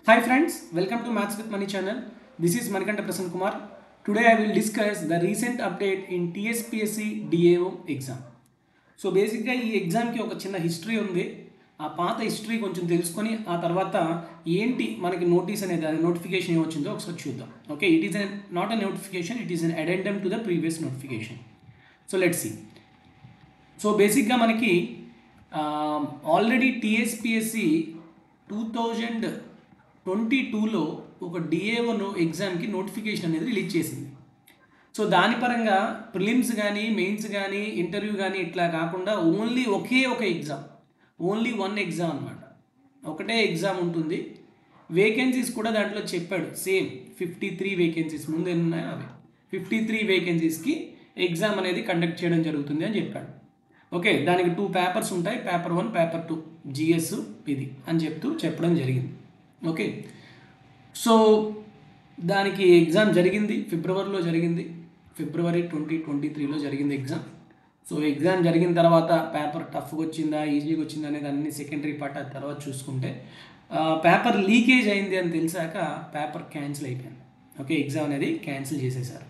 Hi friends, welcome to Maths with Money channel. This is Manikanta Prasanna Kumar. Today I will discuss the recent update in TSPSC DAO exam. So basically ఈ ఎగ్జామ్కి ఒక చిన్న history ఉంది. ఆ పాత history కొంచెం తెలుసుకొని ఆ తర్వాత ఏంటి మనకి నోటీస్ అనేది అది నోటిఫికేషన్ ఏమొచ్చిందో ఒకసారి చూద్దాం. Okay, it is not a notification, it is an addendum to the previous notification. So let's see. So బేసిక్గా మనకి ఆల్రెడీ టీఎస్పిఎస్సి 2022లో ఒక డిఏఓ ఎగ్జామ్కి నోటిఫికేషన్ అనేది రిలీజ్ చేసింది. సో దాని పరంగా ప్రిలిమ్స్ కానీ మెయిన్స్ కానీ ఇంటర్వ్యూ కానీ ఇట్లా కాకుండా ఓన్లీ ఒకే ఒక ఎగ్జామ్, ఓన్లీ వన్ ఎగ్జామ్ అనమాట. ఒకటే ఎగ్జామ్ ఉంటుంది. వేకెన్సీస్ కూడా దాంట్లో చెప్పాడు సేమ్ 53 వేకెన్సీస్, ముందు ఎన్ని ఉన్నాయో అవి 53 వేకెన్సీస్కి ఎగ్జామ్ అనేది కండక్ట్ చేయడం జరుగుతుంది అని చెప్పాడు. ఓకే, దానికి 2 పేపర్స్ ఉంటాయి, పేపర్ 1 పేపర్ 2 జిఎస్ ఇది అని చెప్పడం జరిగింది. ఓకే, సో దానికి ఎగ్జామ్ జరిగింది, ఫిబ్రవరిలో జరిగింది, ఫిబ్రవరి 2023లో జరిగింది ఎగ్జామ్. సో ఎగ్జామ్ జరిగిన తర్వాత పేపర్ టఫ్గా వచ్చిందా ఈజీగా వచ్చిందా అనేది అన్ని సెకండరీ పార్ట్ అది తర్వాత చూసుకుంటే పేపర్ లీకేజ్ అయింది అని తెలిసాక పేపర్ క్యాన్సిల్ అయిపోయింది. ఓకే, ఎగ్జామ్ అనేది క్యాన్సిల్ చేసేసారు.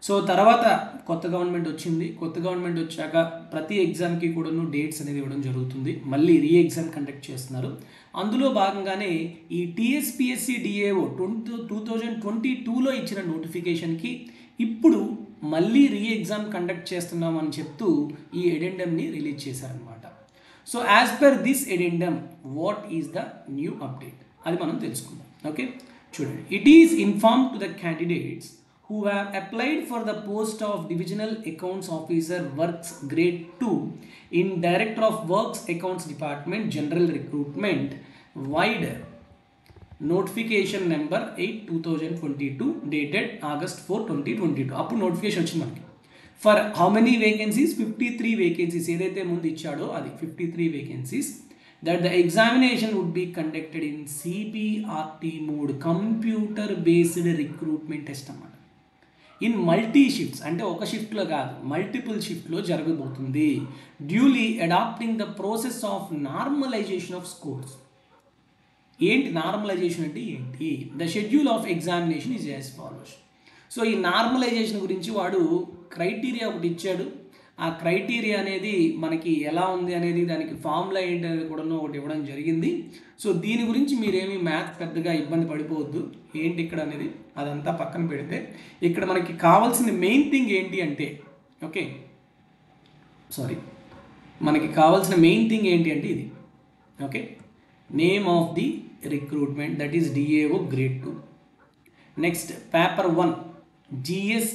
సో తర్వాత కొత్త గవర్నమెంట్ వచ్చింది. కొత్త గవర్నమెంట్ వచ్చాక ప్రతి ఎగ్జామ్కి కూడాను డేట్స్ అనేది ఇవ్వడం జరుగుతుంది. మళ్ళీ రీ ఎగ్జామ్ కండక్ట్ చేస్తున్నారు. అందులో భాగంగానే ఈ టీఎస్పిఎస్సి డిఏఓ 2022లో ఇచ్చిన నోటిఫికేషన్కి ఇప్పుడు మళ్ళీ రీ ఎగ్జామ్ కండక్ట్ చేస్తున్నామని చెప్తూ ఈ ఎడెండమ్ని రిలీజ్ చేశారనమాట. So as per this addendum what is the new update అది మనం తెలుసుకుందాం. ఓకే, చూడండి. It is inform to the candidates who have applied for the post of Divisional Accounts Officer Works Grade 2 in Director of Works Accounts Department General Recruitment wide notification number 8/2022 dated August 4, 2022 అప్పుడు notification వచ్చింది మనకి. For how many vacancies 53 vacancies ఏదైతే ముందు ఇచ్చాడో అది 53 vacancies that the examination would be conducted in CBRT mode, computer based recruitment test అన్నమాట. In multi shifts అంటే ఒక షిఫ్ట్లో కాదు మల్టిపుల్ షిఫ్ట్లో జరగబోతుంది. Duly adopting the process of normalization of scores. ఏంటి నార్మలైజేషన్ అంటే ఏంటి? The schedule of examination is as follows. So ఈ నార్మలైజేషన్ గురించి వాడు క్రైటీరియా ఒకటి ఇచ్చాడు. ఆ క్రైటీరియా అనేది మనకి ఎలా ఉంది అనేది దానికి ఫార్ములా ఏంటి అనేది కూడా ఒకటి ఇవ్వడం జరిగింది. సో దీని గురించి మీరేమి మ్యాథ్స్ పెద్దగా ఇబ్బంది పడిపోవద్దు. ఏంటి ఇక్కడ అనేది అదంతా పక్కన పెడితే ఇక్కడ మనకి కావాల్సిన మెయిన్ థింగ్ ఏంటి అంటే మనకి కావాల్సిన మెయిన్ థింగ్ ఏంటి అంటే ఇది. Okay, name of the recruitment that is DAO grade 2. Next paper 1 GS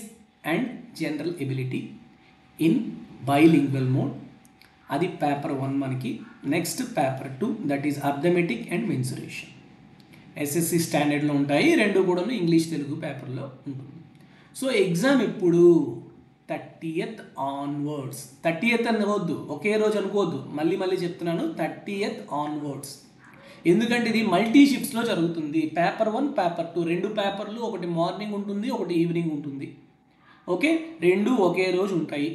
and general ability in bilingual mode, అది పేపర్ 1 మనకి. Next paper 2 that is arithmetic and mensuration. SSC స్టాండర్డ్లో ఉంటాయి, రెండు కూడా ఇంగ్లీష్ తెలుగు పేపర్లో ఉంటుంది. సో ఎగ్జామ్ ఇప్పుడు 30th ఆన్వర్డ్స్. 30th అనుకోవద్దు, ఒకే రోజు అనుకోవద్దు, మళ్ళీ చెప్తున్నాను 30th ఆన్వర్డ్స్. ఎందుకంటే ఇది మల్టీ షిఫ్ట్స్లో జరుగుతుంది. పేపర్ 1 పేపర్ 2 రెండు పేపర్లు, ఒకటి మార్నింగ్ ఉంటుంది ఒకటి ఈవినింగ్ ఉంటుంది. ఓకే, రెండు ఒకే రోజు ఉంటాయి.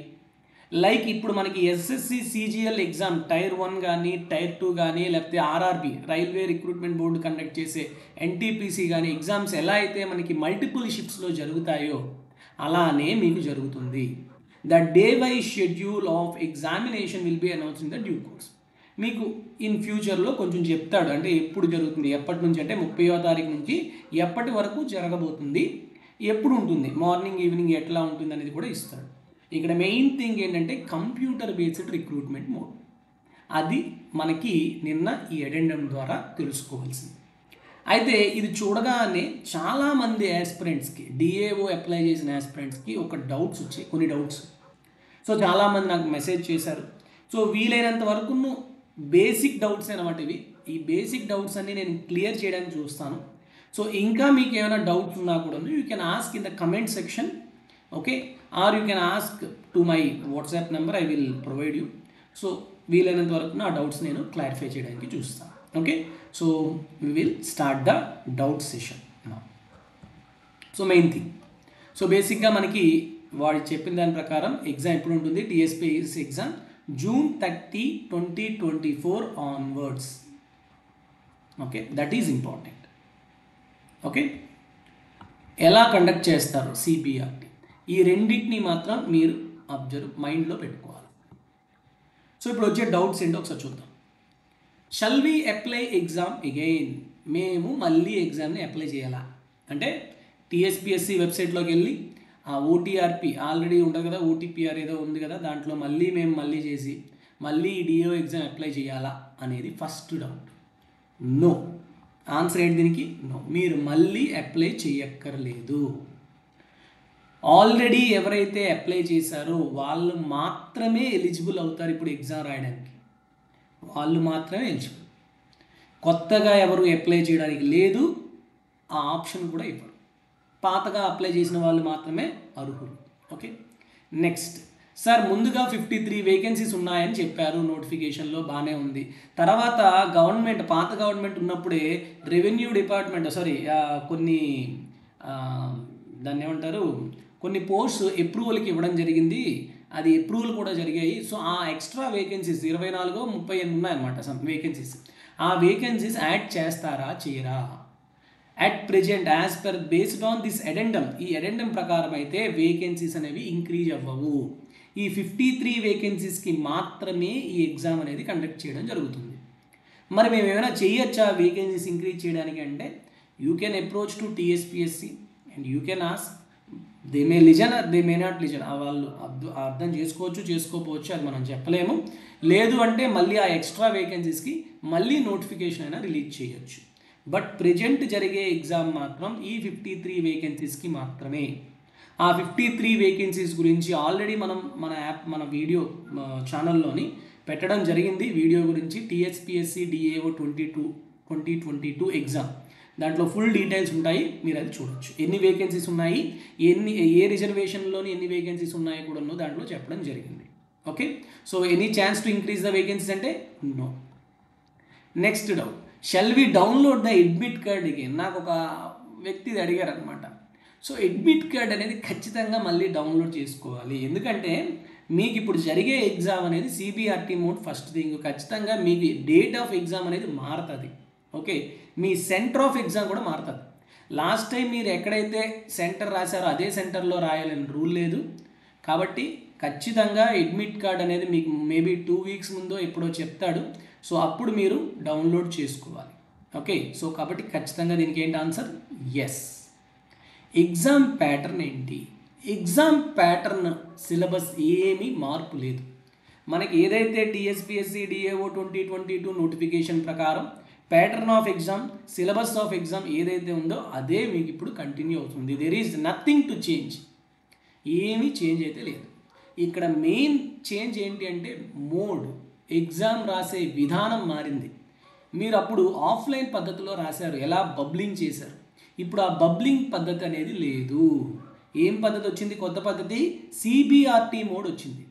లైక్ ఇప్పుడు మనకి ఎస్ఎస్సి సిజిఎల్ ఎగ్జామ్ టైర్ 1 కానీ టైర్ 2 కానీ లేకపోతే RRB railway recruitment board conduct చేసే ఎన్టీపీసీ కానీ ఎగ్జామ్స్ ఎలా అయితే మనకి మల్టిపుల్ షిఫ్ట్స్లో జరుగుతాయో అలానే మీకు జరుగుతుంది. The day wise schedule of examination will be announce in the due course. మీకు ఇన్ ఫ్యూచర్లో కొంచెం చెప్తాడు, అంటే ఎప్పుడు జరుగుతుంది, ఎప్పటి నుంచి అంటే 30వ తారీఖు నుంచి ఎప్పటి వరకు జరగబోతుంది, ఎప్పుడు ఉంటుంది, మార్నింగ్ ఈవినింగ్ ఎట్లా ఉంటుంది అనేది కూడా ఇస్తాడు. ఇక్కడ మెయిన్ థింగ్ ఏంటంటే కంప్యూటర్ బేస్డ్ రిక్రూట్మెంట్ మోడ్. అది మనకి నిన్న ఈ అడెండమ్ ద్వారా తెలుసుకోవాల్సింది. అయితే ఇది చూడగానే చాలామంది యాస్పిరెంట్స్కి డిఏఓ అప్లై చేసిన యాస్పిరెంట్స్కి ఒక డౌట్స్ వచ్చాయి, కొన్ని డౌట్స్. సో చాలామంది నాకు మెసేజ్ చేశారు. సో వీలైనంత వరకు బేసిక్ డౌట్స్ అనమాట ఇవి. ఈ బేసిక్ డౌట్స్ అన్ని నేను క్లియర్ చేయడానికి చూస్తాను. సో ఇంకా మీకు ఏమైనా డౌట్స్ ఉన్నా కూడా you can ask in the comment section. Okay, or you can ask to my WhatsApp number, I will provide you. So వీలైనంత వరకు నా డౌట్స్ నేను క్లారిఫై చేయడానికి చూస్తాను. Okay, so we will start the doubt session నా. So main thing, so బేసిక్గా మనకి వాడు చెప్పిన దాని ప్రకారం ఎగ్జామ్ ఎప్పుడు ఉంటుంది, TSPSC exam June 30, 2024 onwards. Okay, that is important. Okay, ఎలా కండక్ట్ చేస్తారు సిబిఆర్టీ, ఈ రెండింటిని మాత్రం మీరు మైండ్లో పెట్టుకోవాలి. సో ఇప్పుడు వచ్చే డౌట్స్ ఏంటో ఒకసారి చూద్దాం. Shall we apply exam again, మేము మళ్ళీ ఎగ్జామ్ని అప్లై చేయాలా అంటే టీఎస్పిఎస్సి వెబ్సైట్లోకి వెళ్ళి ఆ ఓటీఆర్పి ఆల్రెడీ ఉంటుంది కదా, ఓటీపీఆర్ ఏదో ఉంది కదా, దాంట్లో మళ్ళీ చేసి మళ్ళీ ఈ డిఓ ఎగ్జామ్ అప్లై చేయాలా అనేది ఫస్ట్ డౌట్. నో, ఆన్సర్ ఏంటి దీనికి? నో, మీరు మళ్ళీ అప్లై చేయక్కర్లేదు. ఆల్రెడీ ఎవరైతే అప్లై చేశారో వాళ్ళు మాత్రమే ఎలిజిబుల్ అవుతారు ఇప్పుడు ఎగ్జామ్ రాయడానికి, వాళ్ళు మాత్రమే ఎలిజిబుల్. కొత్తగా ఎవరు అప్లై చేయడానికి లేదు, ఆ ఆప్షన్ కూడా ఇవ్వరు. పాతగా అప్లై చేసిన వాళ్ళు మాత్రమే అర్హులు. ఓకే, నెక్స్ట్ సార్ ముందుగా 53 వేకెన్సీస్ ఉన్నాయని చెప్పారు నోటిఫికేషన్లో, బాగానే ఉంది. తర్వాత గవర్నమెంట్ పాత గవర్నమెంట్ ఉన్నప్పుడే రెవెన్యూ డిపార్ట్మెంట్ కొన్ని దాన్ని ఏమంటారు, కొన్ని పోస్ట్స్ అప్రూవల్కి ఇవ్వడం జరిగింది, అది అప్రూవల్ కూడా జరిగాయి. సో ఆ ఎక్స్ట్రా వేకెన్సీస్ 24 38 ఉన్నాయన్నమాట సమ్ వేకెన్సీస్. ఆ వేకెన్సీస్ యాడ్ చేస్తారా చేయరా? At present as per based on this addendum, ఈ అడెండమ్ ప్రకారం అయితే వేకెన్సీస్ అనేవి ఇంక్రీజ్ అవ్వవు. ఈ 53 వేకెన్సీస్కి మాత్రమే ఈ ఎగ్జామ్ అనేది కండక్ట్ చేయడం జరుగుతుంది. మరి మేము ఏమైనా చేయొచ్చా వేకెన్సీస్ ఇంక్రీజ్ చేయడానికి అంటే, you can approach to TSPSC and you can ask. They may listen are they may not listen, వాళ్ళు అర్థం చేసుకోవచ్చు చేసుకోకపోవచ్చు, అది మనం చెప్పలేము. లేదు అంటే మళ్ళీ ఆ ఎక్స్ట్రా వేకెన్సీస్కి మళ్ళీ నోటిఫికేషన్ అయినా రిలీజ్ చేయొచ్చు. బట్ ప్రెజెంట్ జరిగే ఎగ్జామ్ మాత్రం ఈ 53 వేకెన్సీస్కి మాత్రమే. ఆ 53 వేకెన్సీస్ గురించి ఆల్రెడీ మనం మన వీడియో ఛానల్లోని పెట్టడం జరిగింది. వీడియో గురించి టీఎస్పిఎస్సి డిఏఓ 2022 ఎగ్జామ్, దాంట్లో ఫుల్ డీటెయిల్స్ ఉంటాయి, మీరు అది చూడొచ్చు. ఎన్ని వేకెన్సీస్ ఉన్నాయి, ఏ రిజర్వేషన్లోని ఎన్ని వేకెన్సీస్ ఉన్నాయో కూడా దాంట్లో చెప్పడం జరిగింది. Okay, so any chance to increase the vacancies అంటే no. Next doubt, shall we download the admit card again, నాకు ఒక వ్యక్తి అడిగారు అనమాట. సో అడ్మిట్ కార్డ్ అనేది ఖచ్చితంగా మళ్ళీ డౌన్లోడ్ చేసుకోవాలి, ఎందుకంటే మీకు ఇప్పుడు జరిగే ఎగ్జామ్ అనేది సిబిఆర్టీ మోడ్ ఫస్ట్ థింగ్. ఖచ్చితంగా మీకు డేట్ ఆఫ్ ఎగ్జామ్ అనేది మారుతుంది. Okay, me centre of exam కూడా మారుతుంది. లాస్ట్ టైం మీరు ఎక్కడైతే సెంటర్ రాశారో అదే సెంటర్లో రాయాలని రూల్ లేదు. కాబట్టి ఖచ్చితంగా అడ్మిట్ కార్డ్ అనేది మీకు మేబీ 2 వీక్స్ ముందో ఎప్పుడో చెప్తాడు. సో అప్పుడు మీరు డౌన్లోడ్ చేసుకోవాలి. ఓకే, సో కాబట్టి ఖచ్చితంగా దీనికి ఏంటి ఆన్సర్? ఎస్. ఎగ్జామ్ ప్యాటర్న్ ఏంటి? ఎగ్జామ్ ప్యాటర్న్ సిలబస్ ఏమీ మార్పు లేదు. మనకి ఏదైతే టీఎస్పిఎస్సి డిఏఓ 2022 నోటిఫికేషన్ ప్రకారం pattern of exam, syllabus of exam ఏదైతే ఉందో అదే మీకు ఇప్పుడు కంటిన్యూ అవుతుంది. There is nothing to change, ఏమీ చేంజ్ అయితే లేదు. ఇక్కడ మెయిన్ చేంజ్ ఏంటి అంటే మోడ్, ఎగ్జామ్ రాసే విధానం మారింది. మీరు అప్పుడు ఆఫ్లైన్ పద్ధతిలో రాశారు, ఎలా బబ్లింగ్ చేశారు. ఇప్పుడు ఆ బబ్లింగ్ పద్ధతి అనేది లేదు. ఏం పద్ధతి వచ్చింది? కొత్త పద్ధతి, సిబిఆర్టీ మోడ్ వచ్చింది.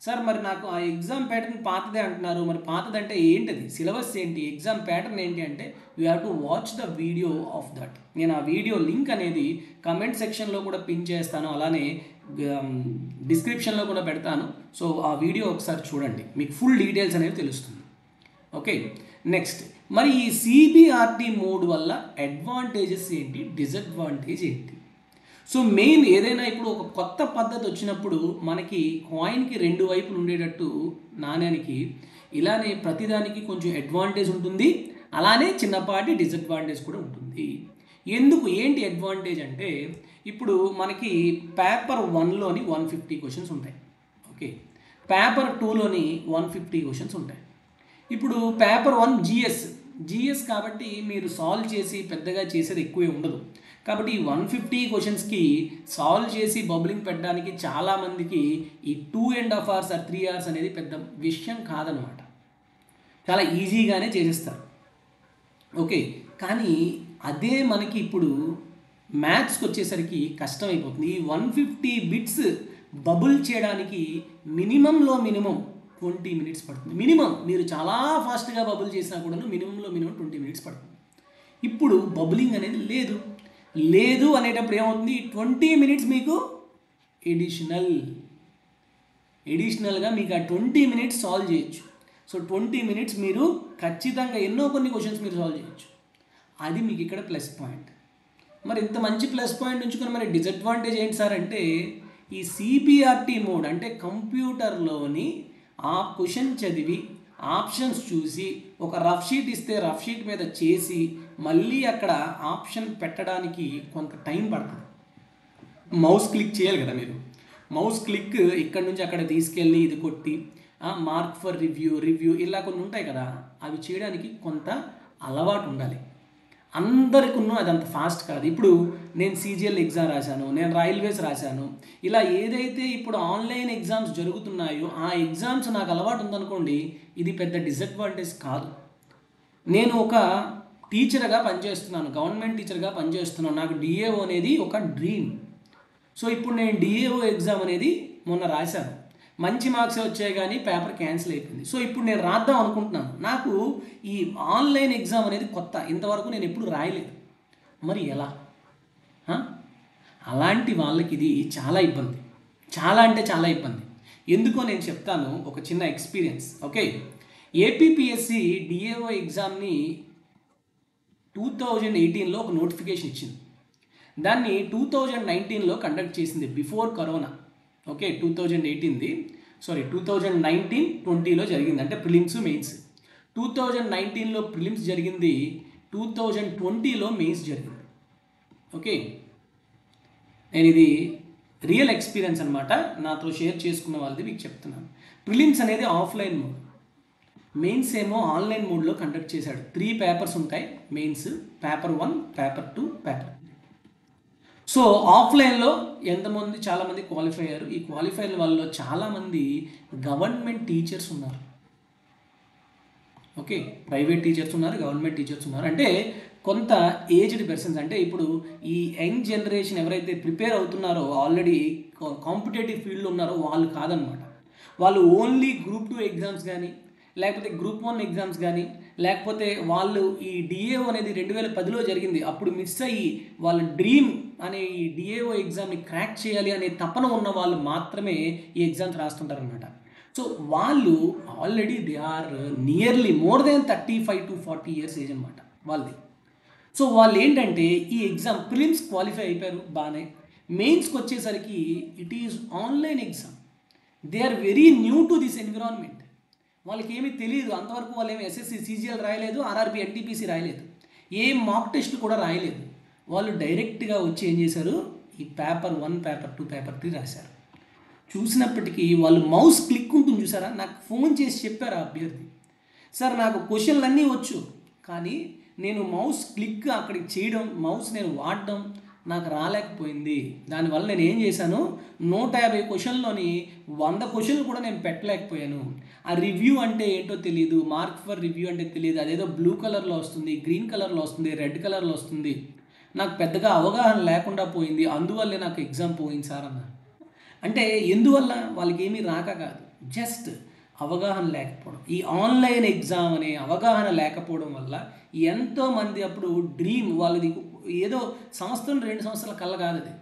సార్ మరి నాకు ఆ ఎగ్జామ్ ప్యాటర్న్ పాతదే అంటున్నారు, మరి పాతదంటే ఏంటిది, సిలబస్ ఏంటి, ఎగ్జామ్ ప్యాటర్న్ ఏంటి అంటే you have to watch the video of that. నేను ఆ వీడియో లింక్ అనేది కమెంట్ సెక్షన్లో కూడా పిన్ చేస్తాను, అలానే డిస్క్రిప్షన్లో కూడా పెడతాను. సో ఆ వీడియో ఒకసారి చూడండి, మీకు ఫుల్ డీటెయిల్స్ అనేవి తెలుస్తుంది. ఓకే, నెక్స్ట్ మరి ఈ సిబిఆర్టీ మోడ్ వల్ల అడ్వాంటేజెస్ ఏంటి, డిసడ్వాంటేజ్ ఏంటి? సో మెయిన్ ఏదైనా ఇప్పుడు ఒక కొత్త పద్ధతి వచ్చినప్పుడు మనకి కాయిన్కి 2 వైపులు ఉండేటట్టు నాణ్యానికి, ఇలానే ప్రతిదానికి కొంచెం అడ్వాంటేజ్ ఉంటుంది, అలానే చిన్నపాటి డిసడ్వాంటేజ్ కూడా ఉంటుంది. ఎందుకు, ఏంటి అడ్వాంటేజ్ అంటే ఇప్పుడు మనకి పేపర్ 1లోని 150 క్వశ్చన్స్ ఉంటాయి. ఓకే, పేపర్ 2లోని 150 క్వశ్చన్స్ ఉంటాయి. ఇప్పుడు పేపర్ 1 జిఎస్ కాబట్టి మీరు సాల్వ్ చేసి పెద్దగా చేసేది ఎక్కువే ఉండదు. కాబట్టి ఈ 150 క్వశ్చన్స్కి సాల్వ్ చేసి బబ్లింగ్ పెట్టడానికి చాలామందికి ఈ 2.5 hours or 3 hours అనేది పెద్ద విషయం కాదనమాట, చాలా ఈజీగానే చేసేస్తారు. ఓకే, కానీ అదే మనకి ఇప్పుడు మ్యాథ్స్కి వచ్చేసరికి కష్టమైపోతుంది. ఈ 150 బిట్స్ బబుల్ చేయడానికి మినిమంలో మినిమం 20 minutes పడుతుంది. మినిమం మీరు చాలా ఫాస్ట్గా బబుల్ చేసినా కూడా మినిమంలో మినిమం 20 minutes పడుతుంది. ఇప్పుడు బబులింగ్ అనేది లేదు అనేటప్పుడు ఏమవుతుంది, 20 minutes మీకు ఎడిషనల్గా మీకు ఆ 20 minutes సాల్వ్ చేయొచ్చు. సో 20 minutes మీరు ఖచ్చితంగా కొన్ని క్వశ్చన్స్ మీరు సాల్వ్ చేయొచ్చు. అది మీకు ఇక్కడ ప్లస్ పాయింట్. మరి ఇంత మంచి ప్లస్ పాయింట్ ఉంచుకొని మరి డిసడ్వాంటేజ్ ఏంటి సార్ అంటే ఈ సిబిఆర్టీ మోడ్ అంటే కంప్యూటర్లోని ఆ క్వశ్చన్ చదివి ఆప్షన్స్ చూసి ఒక రఫ్ షీట్ ఇస్తే రఫ్ షీట్ మీద చేసి మళ్ళీ అక్కడ ఆప్షన్ పెట్టడానికి కొంత టైం పడుతుంది. మౌస్ క్లిక్ చేయాలి కదా మీరు, మౌస్ క్లిక్ ఇక్కడ నుంచి అక్కడ తీసుకెళ్ళి ఇది కొట్టి మార్క్ ఫర్ రివ్యూ ఇలా కొన్ని ఉంటాయి కదా, అవి చేయడానికి కొంత అలవాటు ఉండాలి. అందరికీ అది అంత ఫాస్ట్ కాదు. ఇప్పుడు నేను CGL ఎగ్జామ్ రాశాను, నేను రైల్వేస్ రాశాను, ఇలా ఏదైతే ఇప్పుడు ఆన్లైన్ ఎగ్జామ్స్ జరుగుతున్నాయో ఆ ఎగ్జామ్స్ నాకు అలవాటు ఉందనుకోండి, ఇది పెద్ద డిసడ్వాంటేజ్ కాదు. నేను ఒక టీచర్గా పనిచేస్తున్నాను, గవర్నమెంట్ టీచర్గా పనిచేస్తున్నాను, నాకు DAO అనేది ఒక డ్రీమ్. సో ఇప్పుడు నేను DAO ఎగ్జామ్ అనేది మొన్న రాశాను, మంచి మార్క్స్ వచ్చాయి కానీ పేపర్ క్యాన్సిల్ అయిపోయింది. సో ఇప్పుడు నేను రాద్దాం అనుకుంటున్నాను, నాకు ఈ ఆన్లైన్ ఎగ్జామ్ అనేది కొత్త, ఇంతవరకు నేను ఎప్పుడు రాయలేదు, మరి ఎలా? అలాంటి వాళ్ళకి ఇది చాలా ఇబ్బంది, చాలా అంటే చాలా ఇబ్బంది. ఎందుకో నేను చెప్తాను, ఒక చిన్న ఎక్స్పీరియన్స్. ఓకే, APPSC DAO ఎగ్జామ్ని 2018లో ఒక నోటిఫికేషన్ ఇచ్చింది, దాన్ని 2019లో కండక్ట్ చేసింది, బిఫోర్ కరోనా. ఓకే, 2019-20లో జరిగింది, అంటే ప్రిలిమ్స్ మెయిన్స్. 2019లో ప్రిలిమ్స్ జరిగింది, 2020లో మెయిన్స్ జరిగింది. ఓకే, నేను ఇది రియల్ ఎక్స్పీరియన్స్ అనమాట, నాతో షేర్ చేసుకున్న వాళ్ళది మీకు చెప్తున్నాను. ప్రిలిమ్స్ అనేది ఆఫ్లైన్ మోడ్, మెయిన్స్ ఏమో ఆన్లైన్ మోడ్లో కండక్ట్ చేశాడు. 3 పేపర్స్ ఉంటాయి mains, paper 1, paper 2, paper 3. So ఆఫ్లైన్లో ఎంతమంది, చాలామంది క్వాలిఫై అయ్యారు. ఈ క్వాలిఫై అయిన వాళ్ళలో చాలామంది గవర్నమెంట్ టీచర్స్ ఉన్నారు. ఓకే, ప్రైవేట్ టీచర్స్ ఉన్నారు, గవర్నమెంట్ టీచర్స్ ఉన్నారు. అంటే కొంత ఏజ్డ్ పర్సన్స్, అంటే ఇప్పుడు ఈ యంగ్ జనరేషన్ ఎవరైతే ప్రిపేర్ అవుతున్నారో, ఆల్రెడీ కాంపిటేటివ్ ఫీల్డ్లో ఉన్నారో వాళ్ళు కాదనమాట. వాళ్ళు ఓన్లీ గ్రూప్ 2 ఎగ్జామ్స్ కానీ, లేకపోతే గ్రూప్ 1 ఎగ్జామ్స్ కానీ, లేకపోతే వాళ్ళు ఈ DAO అనేది 2010లో జరిగింది, అప్పుడు మిస్ అయ్యి వాళ్ళ డ్రీమ్ అనే ఈ DAO ఎగ్జామ్ని క్రాక్ చేయాలి అనే తపన ఉన్న వాళ్ళు మాత్రమే ఈ ఎగ్జామ్స్ రాస్తుంటారనమాట. సో వాళ్ళు already they are nearly more than 35 to 40 years age అనమాట వాళ్ళది. సో వాళ్ళు ఏంటంటే ఈ ఎగ్జామ్ ప్రిలిమ్స్ క్వాలిఫై అయిపోయారు బాగానే, మెయిన్స్కి వచ్చేసరికి it is online exam. They are very new to this environment. వాళ్ళకి ఏమీ తెలియదు, అంతవరకు వాళ్ళు ఏమి SSC CGL రాయలేదు, RRB NTPC రాయలేదు, ఏ మాక్ టెస్ట్లు కూడా రాయలేదు. వాళ్ళు డైరెక్ట్గా వచ్చి ఏం చేశారు, ఈ పేపర్ 1, పేపర్ 2, పేపర్ 3 రాశారు. చూసినప్పటికీ వాళ్ళు మౌస్ క్లిక్ ఉంటుంది చూసారా, నాకు ఫోన్ చేసి చెప్పారు ఆ అభ్యర్థి, సార్ నాకు క్వశ్చన్లు అన్నీ వచ్చు, కానీ నేను మౌస్ క్లిక్ అక్కడికి చేయడం, మౌస్ నేను వాడడం నాకు రాలేకపోయింది. దానివల్ల నేను ఏం చేశాను, 150 క్వశ్చన్లోని 100 క్వశ్చన్లు కూడా నేను పెట్టలేకపోయాను. ఆ రివ్యూ అంటే ఏంటో తెలియదు, మార్క్ ఫర్ రివ్యూ అంటే తెలియదు, అదేదో బ్లూ కలర్లో వస్తుంది, గ్రీన్ కలర్లో వస్తుంది, రెడ్ కలర్లో వస్తుంది, నాకు పెద్దగా అవగాహన లేకుండా పోయింది, అందువల్లే నాకు ఎగ్జామ్ పోయింది సార్ అన్నారు. అంటే ఎందువల్ల, వాళ్ళకి ఏమీ రాక కాదు, జస్ట్ అవగాహన లేకపోవడం. ఈ ఆన్లైన్ ఎగ్జామ్ అనే అవగాహన లేకపోవడం వల్ల ఎంతోమంది అప్పుడు డ్రీమ్ వాళ్ళది ఏదో సంవత్సరం 2 సంవత్సరాల కళ్ళ కాదు, అది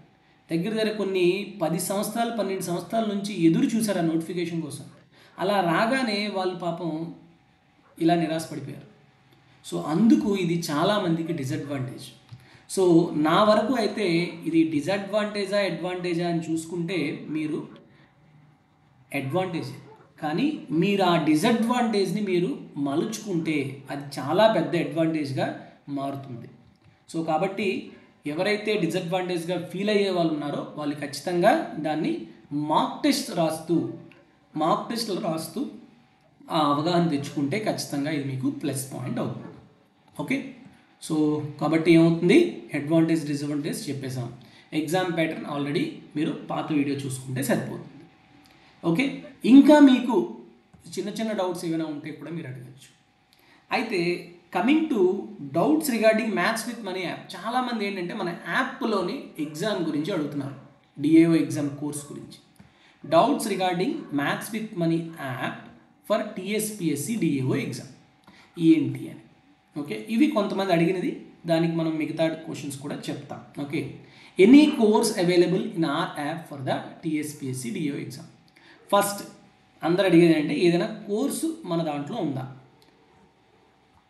దగ్గర కొన్ని 10 సంవత్సరాలు 12 సంవత్సరాల నుంచి ఎదురు చూశారు ఆ నోటిఫికేషన్ కోసం. అలా రాగానే వాళ్ళు పాపం ఇలా నిరాశపడిపోయారు. సో అందుకు ఇది చాలామందికి డిసడ్వాంటేజ్. సో నా వరకు అయితే ఇది అడ్వాంటేజా అని చూసుకుంటే మీరు అడ్వాంటేజ్, కానీ మీరు ఆ డిసడ్వాంటేజ్ని మీరు మలుచుకుంటే అది చాలా పెద్ద అడ్వాంటేజ్గా మారుతుంది. సో కాబట్టి ఎవరైతే డిసడ్వాంటేజ్గా ఫీల్ అయ్యే వాళ్ళు ఉన్నారో వాళ్ళు ఖచ్చితంగా దాన్ని మాక్ టెస్ట్లు రాస్తూ ఆ అవగాహన తెచ్చుకుంటే ఖచ్చితంగా ఇది మీకు ప్లస్ పాయింట్ అవుతుంది. ఓకే, సో కాబట్టి ఏమవుతుంది, అడ్వాంటేజ్ డిసడ్వాంటేజ్ చెప్పేసాం. ఎగ్జామ్ ప్యాటర్న్ ఆల్రెడీ మీరు పాత వీడియో చూసుకుంటే సరిపోతుంది. ఓకే, ఇంకా మీకు చిన్న డౌట్స్ ఏమైనా ఉంటే కూడా మీరు అడగచ్చు. అయితే coming to doubts regarding maths with money app, చాలామంది ఏంటంటే మన యాప్లోని ఎగ్జామ్ గురించి అడుగుతున్నారు, DAO ఎగ్జామ్ కోర్స్ గురించి. Doubts regarding maths with money app for TSPSC DAO exam ఏంటి అని. ఓకే, ఇవి కొంతమంది అడిగినది, దానికి మనం మిగతా క్వశ్చన్స్ కూడా చెప్తాం. Okay, any course available in our app for the TSPSC DAO exam. First అందరు అడిగేది అంటే ఏదైనా కోర్సు మన దాంట్లో ఉందా,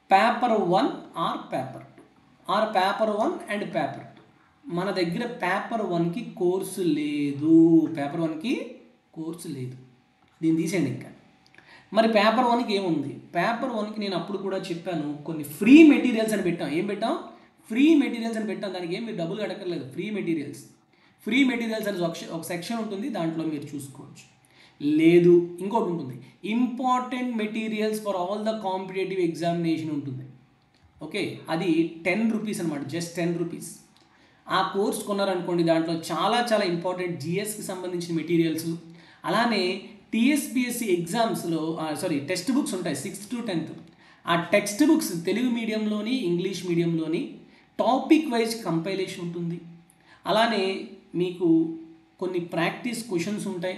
paper 1 or paper 2 or paper 1 and paper 2 మన దగ్గర పేపర్ 1కి కోర్సు లేదు. పేపర్ 1కి కోర్సు లేదు, దీన్ని తీసేయండి. ఇంకా మరి పేపర్ 1కి ఏముంది? పేపర్ 1కి నేను అప్పుడు కూడా చెప్పాను, కొన్ని ఫ్రీ మెటీరియల్స్ అని పెట్టాం. ఏం పెట్టాం? ఫ్రీ మెటీరియల్స్ అని పెట్టాం. దానికి ఏం మీరు డబ్బులు అడగలేదు. ఫ్రీ మెటీరియల్స్ అని ఒక సెక్షన్ ఉంటుంది, దాంట్లో మీరు చూసుకోవచ్చు. లేదు, ఇంకోటి ఉంటుంది, important materials for all the competitive examination ఉంటుంది. ఓకే, అది 10 రూపీస్ అనమాట, జస్ట్ 10 రూపీస్. ఆ కోర్స్ కొన్నారనుకోండి, దాంట్లో చాలా చాలా ఇంపార్టెంట్ జిఎస్కి సంబంధించిన మెటీరియల్స్, అలానే టీఎస్పీఎస్సీ ఎగ్జామ్స్లో టెక్స్ట్ బుక్స్ ఉంటాయి 6th to 10th. ఆ టెక్స్ట్ బుక్స్ తెలుగు మీడియంలోని ఇంగ్లీష్ మీడియంలోని టాపిక్ వైజ్ కంపైలేషన్ ఉంటుంది. అలానే మీకు కొన్ని ప్రాక్టీస్ క్వశ్చన్స్ ఉంటాయి.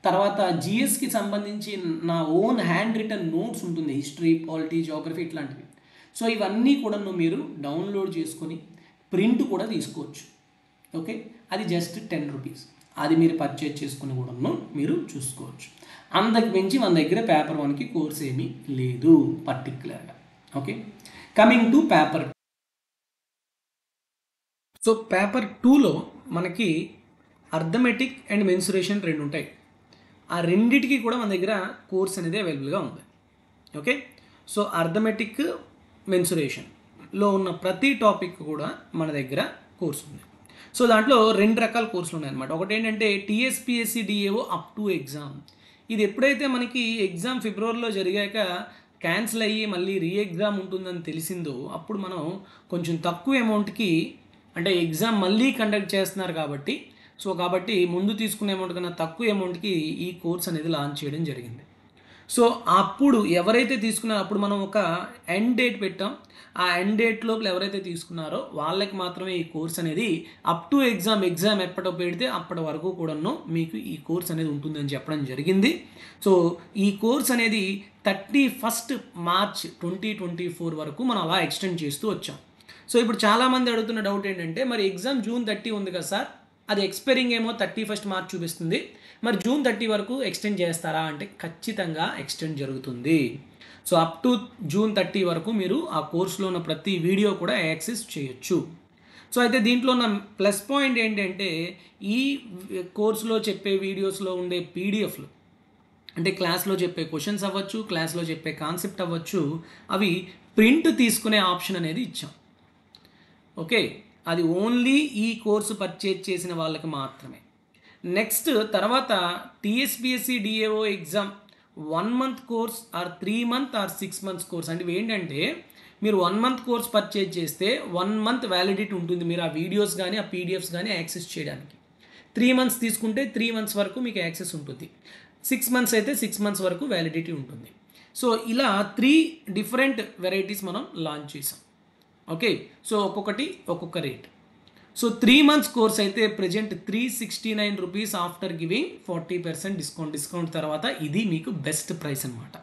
తర్వాత జిఎస్కి సంబంధించి నా ఓన్ హ్యాండ్ రిటన్ నోట్స్ ఉంటుంది, హిస్టరీ, పాలిటీ, జియోగ్రఫీ ఇట్లాంటివి. సో ఇవన్నీ కూడా మీరు డౌన్లోడ్ చేసుకొని ప్రింట్ కూడా తీసుకోవచ్చు. ఓకే, అది జస్ట్ 10 రూపీస్. అది మీరు పర్చేజ్ చేసుకుని కూడా మీరు చూసుకోవచ్చు. అంతకు మించి మన దగ్గర పేపర్ 1కి కోర్స్ ఏమీ లేదు పర్టిక్యులర్గా. Okay, coming to paper. So paper 2లో మనకి అర్థమెటిక్ అండ్ మెన్సురేషన్ 2 ఉంటాయి. ఆ రెండిటికి కూడా మన దగ్గర కోర్స్ అనేది అవైలబుల్గా ఉంది. ఓకే, సో అర్థమెటిక్, మెన్సురేషన్లో ఉన్న ప్రతి టాపిక్ కూడా మన దగ్గర కోర్స్ ఉంది. సో దాంట్లో 2 రకాల కోర్సులు ఉన్నాయన్నమాట. ఒకటి ఏంటంటే TSPSC DAO up to exam. ఇది ఎప్పుడైతే మనకి ఎగ్జామ్ ఫిబ్రవరిలో జరిగాక క్యాన్సిల్ అయ్యి మళ్ళీ రీ ఎగ్జామ్ ఉంటుందని తెలిసిందో, అప్పుడు మనం కొంచెం తక్కువ అమౌంట్కి, అంటే ఎగ్జామ్ మళ్ళీ కండక్ట్ చేస్తున్నారు కాబట్టి ముందు తీసుకునే అమౌంట్ కన్నా తక్కువ అమౌంట్కి ఈ కోర్స్ అనేది లాంచ్ చేయడం జరిగింది. సో అప్పుడు ఎవరైతే తీసుకున్నారో, అప్పుడు మనం ఒక ఎండ్ డేట్ పెట్టాం. ఆ ఎండ్ డేట్ లోపల ఎవరైతే తీసుకున్నారో వాళ్ళకి మాత్రమే ఈ కోర్స్ అనేది అప్ టు ఎగ్జామ్ ఎప్పటో పెడితే అప్పటి వరకు కూడాను మీకు ఈ కోర్స్ అనేది ఉంటుందని చెప్పడం జరిగింది. సో ఈ కోర్స్ అనేది 31st March 2024 వరకు మనం అలా ఎక్స్టెండ్ చేస్తూ వచ్చాం. సో ఇప్పుడు చాలామంది అడుగుతున్న డౌట్ ఏంటంటే, మరి ఎగ్జామ్ June 30 ఉంది కదా సార్, అది ఎక్స్పైరింగ్ ఏమో 31st March చూపిస్తుంది, మరి June 30 వరకు ఎక్స్టెండ్ చేస్తారా అంటే ఖచ్చితంగా ఎక్స్టెండ్ జరుగుతుంది. సో అప్ టు June 30 వరకు మీరు ఆ కోర్సులో ఉన్న ప్రతి వీడియో కూడా యాక్సెస్ చేయొచ్చు. సో అయితే దీంట్లో ఉన్న ప్లస్ పాయింట్ ఏంటంటే, ఈ కోర్సులో చెప్పే వీడియోస్లో ఉండే పీడిఎఫ్లు, అంటే క్లాస్లో చెప్పే క్వశ్చన్స్ అవ్వచ్చు, క్లాస్లో చెప్పే కాన్సెప్ట్ అవ్వచ్చు, అవి ప్రింట్ తీసుకునే ఆప్షన్ అనేది ఇచ్చాం. ఓకే, అది ఓన్లీ ఈ కోర్సు పర్చేజ్ చేసిన వాళ్ళకి మాత్రమే. నెక్స్ట్ తర్వాత TSPSC DAO exam 1 month course or 3 month or 6 months course. అంటే ఏంటంటే, మీరు 1 month కోర్స్ పర్చేజ్ చేస్తే 1 month వ్యాలిడిటీ ఉంటుంది, మీరు ఆ వీడియోస్ కానీ ఆ పీడిఎఫ్స్ కానీ యాక్సెస్ చేయడానికి. 3 months తీసుకుంటే 3 months వరకు మీకు యాక్సెస్ ఉంటుంది. 6 months అయితే 6 months వరకు వ్యాలిడిటీ ఉంటుంది. సో ఇలా 3 డిఫరెంట్ వెరైటీస్ మనం లాంచ్ చేసాం. ఓకే, సో ఒక్కొక్కటి ఒక్కొక్క రేట్. సో 3 months కోర్స్ అయితే present 369 rupees after giving 40% discount తర్వాత ఇది మీకు బెస్ట్ ప్రైస్ అనమాట.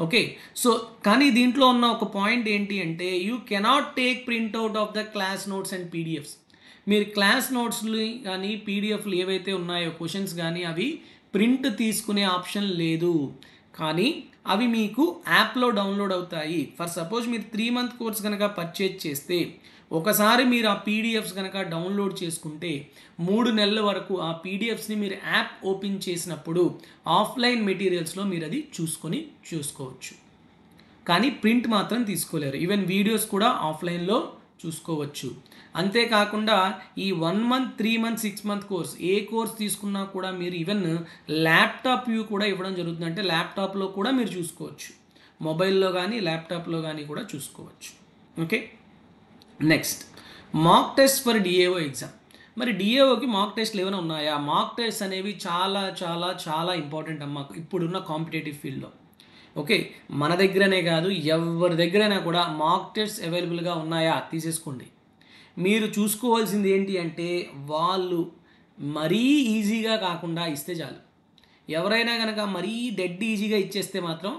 ఓకే, సో కానీ దీంట్లో ఉన్న ఒక పాయింట్ ఏంటి అంటే, you cannot take printout of the class notes and PDFs. మీరు క్లాస్ నోట్స్లు కానీ పీడిఎఫ్లు ఏవైతే ఉన్నాయో క్వశ్చన్స్ కానీ అవి ప్రింట్ తీసుకునే ఆప్షన్ లేదు, కానీ అవి మీకు యాప్లో డౌన్లోడ్ అవుతాయి. ఫర్ సపోజ్ మీరు 3 month కోర్స్ కనుక పర్చేజ్ చేస్తే, ఒకసారి మీరు ఆ పీడిఎఫ్స్ కనుక డౌన్లోడ్ చేసుకుంటే 3 నెలల వరకు ఆ పీడిఎఫ్స్ని మీరు యాప్ ఓపెన్ చేసినప్పుడు ఆఫ్లైన్ మెటీరియల్స్లో మీరు అది చూసుకోవచ్చు, కానీ ప్రింట్ మాత్రం తీసుకోలేరు. ఈవెన్ వీడియోస్ కూడా ఆఫ్లైన్లో చూసుకోవచ్చు. అంతేకాకుండా ఈ 1 month, 3 month, 6 month కోర్స్ ఏ కోర్స్ తీసుకున్నా కూడా మీరు ఈవెన్ ల్యాప్టాప్ వ్యూ కూడా ఇవ్వడం జరుగుతుంది. అంటే ల్యాప్టాప్లో కూడా మీరు చూసుకోవచ్చు, మొబైల్లో కానీ ల్యాప్టాప్లో కానీ కూడా చూసుకోవచ్చు. Okay, next mock test for DAO exam. మరి డిఏఓకి మాక్ టెస్ట్లు ఏమైనా ఉన్నాయా? మాక్ టెస్ట్ అనేవి చాలా చాలా చాలా ఇంపార్టెంట్ అమ్మా ఇప్పుడున్న కాంపిటేటివ్ ఫీల్డ్లో. ఓకే, మన దగ్గరనే కాదు ఎవరి దగ్గరైనా కూడా మాక్ టెస్ట్ అవైలబుల్గా ఉన్నాయా తీసేసుకోండి. మీరు చూసుకోవాల్సింది ఏంటి అంటే, వాళ్ళు మరీ ఈజీగా కాకుండా ఇస్తే చాలు. ఎవరైనా కనుక మరీ డెడ్ ఈజీగా ఇచ్చేస్తే మాత్రం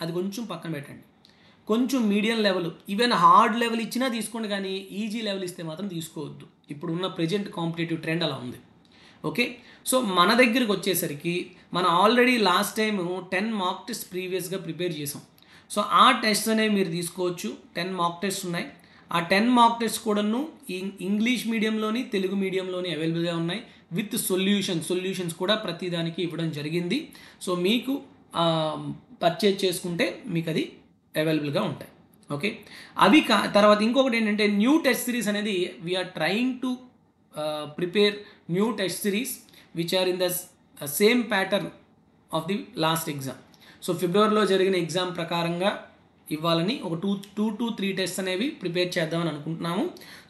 అది కొంచెం పక్కన పెట్టండి. కొంచెం medium level, even hard level ఇచ్చినా తీసుకోండి, కానీ ఈజీ లెవెల్ ఇస్తే మాత్రం తీసుకోవద్దు. ఇప్పుడు ఉన్న ప్రజెంట్ కాంపిటేటివ్ ట్రెండ్ అలా ఉంది. ఓకే, సో మన దగ్గరికి వచ్చేసరికి మనం already last time 10 mock test ప్రీవియస్గా ప్రిపేర్ చేసాం. సో ఆ టెస్ట్ అనేవి మీరు తీసుకోవచ్చు. 10 మాక్ టెస్ట్ ఉన్నాయి. ఆ 10 మాక్ టెస్ట్ కూడాను ఇంగ్లీష్ మీడియంలోని తెలుగు మీడియంలోని అవైలబుల్గా ఉన్నాయి విత్ సొల్యూషన్స్ కూడా ప్రతి దానికి ఇవ్వడం జరిగింది. సో మీకు పర్చేజ్ చేసుకుంటే మీకు అది అవైలబుల్గా ఉంటాయి. ఓకే, అవి తర్వాత ఇంకొకటి ఏంటంటే న్యూ టెస్ట్ సిరీస్ అనేది we are trying to prepare new test series which are in the same pattern of the last exam. So ఫిబ్రవరిలో జరిగిన ఎగ్జామ్ ప్రకారంగా ఇవ్వాలని ఒక 2 to 3 టెస్ట్ అనేవి ప్రిపేర్ చేద్దామని అనుకుంటున్నాము.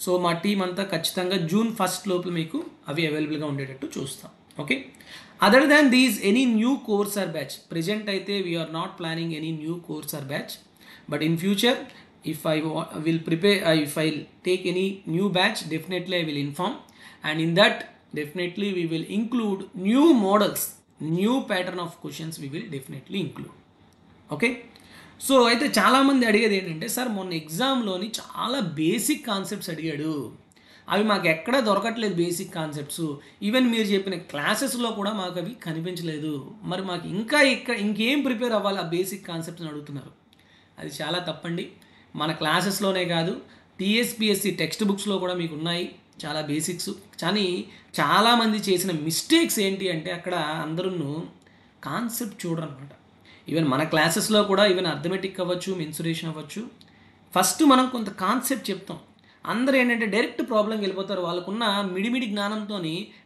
సో మా టీం అంతా ఖచ్చితంగా జూన్ 1 లోపల మీకు అవి అవైలబుల్గా ఉండేటట్టు చూస్తాం. Okay, other than these any new course or batch present అయితే we are not planning any new course or batch, but in future if I will prepare, if I'll take any new batch, definitely I will inform, and in that definitely we will include new models, new pattern of questions we will definitely include. Okay, so అయితే చాలామంది అడిగేది ఏంటంటే sir మొన్న ఎగ్జామ్లోని చాలా basic concepts అడిగాడు, అవి మాకు ఎక్కడా దొరకట్లేదు బేసిక్ కాన్సెప్ట్స్, ఈవెన్ మీరు చెప్పిన క్లాసెస్లో కూడా మాకు అవి కనిపించలేదు, మరి మాకు ఇంకేం ప్రిపేర్ అవ్వాలి ఆ బేసిక్ కాన్సెప్ట్స్ని అడుగుతున్నారు. అది చాలా తప్పండి. మన క్లాసెస్లోనే కాదు టీఎస్పిఎస్సి టెక్స్ట్ బుక్స్లో కూడా మీకు ఉన్నాయి చాలా బేసిక్స్. కానీ చాలామంది చేసిన మిస్టేక్స్ ఏంటి అంటే అక్కడ అందరూ కాన్సెప్ట్ చూడరు అనమాట. ఈవెన్ మన క్లాసెస్లో కూడా ఈవెన్ అర్థమెటిక్ అవ్వచ్చు, మెన్సురేషన్ అవ్వచ్చు, ఫస్ట్ మనం కొంత కాన్సెప్ట్ చెప్తాం. అందరూ ఏంటంటే డైరెక్ట్ ప్రాబ్లంకి వెళ్ళిపోతారు, వాళ్ళకున్న మిడిమిడి జ్ఞానంతో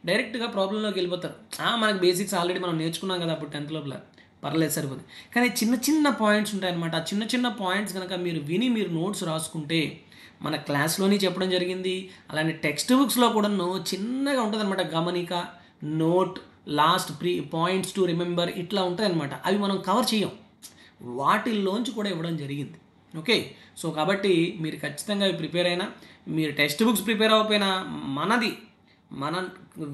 డైరెక్ట్గా ప్రాబ్లంలోకి వెళ్ళిపోతారు. మనకు బేసిక్స్ ఆల్రెడీ మనం నేర్చుకున్నాం కదా అప్పుడు 10th లోపల, పర్లేదు సరిపోతుంది. కానీ చిన్న చిన్న పాయింట్స్ ఉంటాయన్నమాట. ఆ చిన్న చిన్న పాయింట్స్ కనుక మీరు విని మీరు నోట్స్ రాసుకుంటే, మన క్లాస్లోని చెప్పడం జరిగింది, అలానే టెక్స్ట్ బుక్స్లో కూడా చిన్నగా ఉంటుంది అనమాట, గమనిక, note, last points to remember, ఇట్లా ఉంటాయన్నమాట. అవి మనం కవర్ చేయం, వాటిల్లోంచి కూడా ఇవ్వడం జరిగింది. ఓకే, సో కాబట్టి మీరు ఖచ్చితంగా అవి ప్రిపేర్ అయినా, మీరు టెక్స్ట్ బుక్స్ ప్రిపేర్ అవ్వకపోయినా మన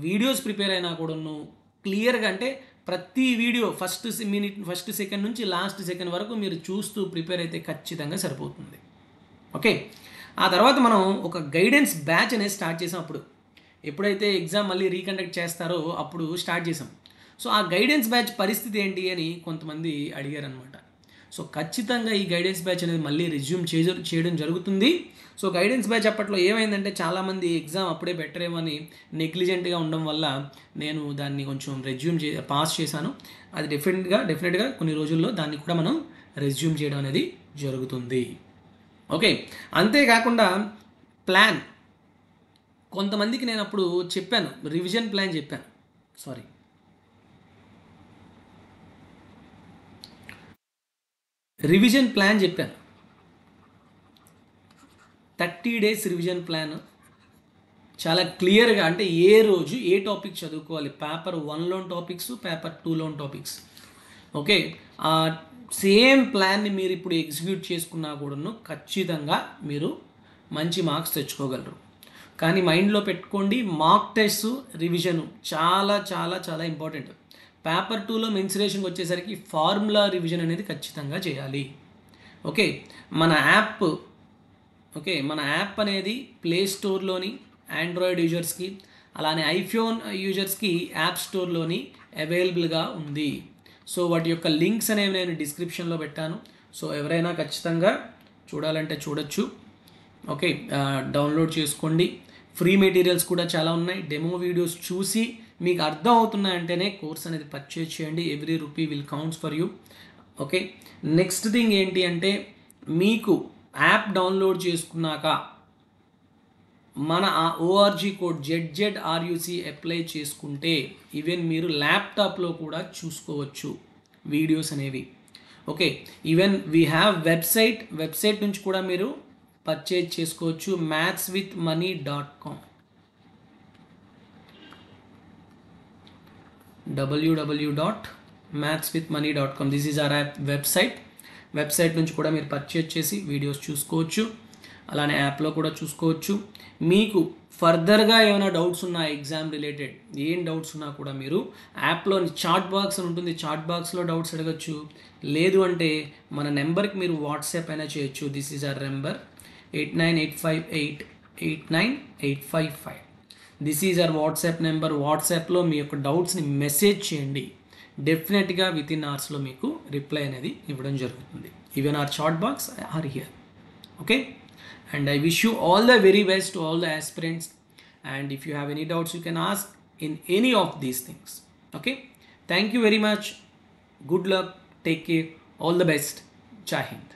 వీడియోస్ ప్రిపేర్ అయినా కూడాను క్లియర్గా, అంటే ప్రతి వీడియో ఫస్ట్ సెకండ్ నుంచి లాస్ట్ సెకండ్ వరకు మీరు చూస్తూ ప్రిపేర్ అయితే ఖచ్చితంగా సరిపోతుంది. ఓకే, ఆ తర్వాత మనం ఒక గైడెన్స్ బ్యాచ్ అనేది స్టార్ట్ చేసాం. ఎప్పుడైతే ఎగ్జామ్ మళ్ళీ రీకండక్ట్ చేస్తారో అప్పుడు స్టార్ట్ చేసాం. సో ఆ గైడెన్స్ బ్యాచ్ పరిస్థితి ఏంటి అని కొంతమంది అడిగారనమాట. సో ఖచ్చితంగా ఈ గైడెన్స్ బ్యాచ్ అనేది మళ్ళీ రెజ్యూమ్ చేయడం జరుగుతుంది. సో గైడెన్స్ బ్యాచ్ అప్పట్లో ఏమైందంటే చాలామంది ఎగ్జామ్ అప్పుడే బెటరేమో అని నెగ్లిజెంట్గా ఉండడం వల్ల నేను దాన్ని కొంచెం పాస్ చేశాను. అది డెఫినెట్గా కొన్ని రోజుల్లో దాన్ని కూడా మనం రెజ్యూమ్ చేయడం అనేది జరుగుతుంది. ఓకే, అంతేకాకుండా ప్లాన్, కొంతమందికి నేను అప్పుడు చెప్పాను, రివిజన్ ప్లాన్ చెప్పాను, రివిజన్ ప్లాన్ చెప్పాను. 30 days రివిజన్ ప్లాన్ చాలా క్లియర్గా, అంటే ఏ రోజు ఏ టాపిక్ చదువుకోవాలి, పేపర్ 1లోని టాపిక్స్, పేపర్ 2లోని టాపిక్స్. ఓకే, సేమ్ ప్లాన్ని మీరు ఇప్పుడు ఎగ్జిక్యూట్ చేసుకున్నా కూడాను ఖచ్చితంగా మీరు మంచి మార్క్స్ తెచ్చుకోగలరు. కానీ మైండ్లో పెట్టుకోండి, మార్క్ టెస్ట్ రివిజన్ చాలా చాలా చాలా ఇంపార్టెంట్. పేపర్ 2లో మెన్సురేషన్కి వచ్చేసరికి ఫార్ములా రివిజన్ అనేది ఖచ్చితంగా చేయాలి. ఓకే, మన యాప్ అనేది ప్లే స్టోర్లోని ఆండ్రాయిడ్ యూజర్స్కి, అలానే ఐఫోన్ యూజర్స్కి యాప్ స్టోర్లోని అవైలబుల్గా ఉంది. సో వాటి యొక్క లింక్స్ అనేవి నేను డిస్క్రిప్షన్లో పెట్టాను. సో ఎవరైనా ఖచ్చితంగా చూడాలంటే చూడొచ్చు. ఓకే, డౌన్లోడ్ చేసుకోండి. ఫ్రీ మెటీరియల్స్ కూడా చాలా ఉన్నాయి. డెమో వీడియోస్ చూసి మీకు అర్థం అవుతున్నాయంటేనే కోర్స్ అనేది పర్చేజ్ చేయండి. Every rupee will counts for you. Okay, next thing ఏంటి అంటే, మీకు యాప్ డౌన్లోడ్ చేసుకున్నాక మన ORG కోడ్ ZZRUC అప్లై చేసుకుంటే ఈవెన్ మీరు ల్యాప్టాప్లో కూడా చూసుకోవచ్చు వీడియోస్ అనేవి. Okay, even we have website నుంచి కూడా మీరు పర్చేజ్ చేసుకోవచ్చు, mathswithmoney.com, www.mathswithmoney.com. This is our app website నుంచి కూడా మీరు పర్చేజ్ చేసి వీడియోస్ చూసుకోవచ్చు, అలానే యాప్లో కూడా చూసుకోవచ్చు. మీకు ఫర్దర్గా ఏమైనా డౌట్స్ ఉన్నా ఎగ్జామ్ రిలేటెడ్ ఏం డౌట్స్ ఉన్నా కూడా మీరు యాప్లోని చాట్ బాక్స్ అని ఉంటుంది, చాట్ బాక్స్లో డౌట్స్ అడగచ్చు. లేదు అంటే మన నెంబర్కి మీరు వాట్సాప్ అయినా చేయొచ్చు. This is our number 8985889855. This is our WhatsApp number. వాట్సాప్లో మీ యొక్క డౌట్స్ని మెసేజ్ చేయండి, డెఫినెట్గా విత్ ఇన్ అవర్స్లో మీకు రిప్లై అనేది ఇవ్వడం జరుగుతుంది. Even our chat box are here. Okay, And I wish you all the very best to all the aspirants. And if you have any doubts, you can ask in any of these things. Okay. Thank you very much. Good luck. Take care. All the best. Jai Hind.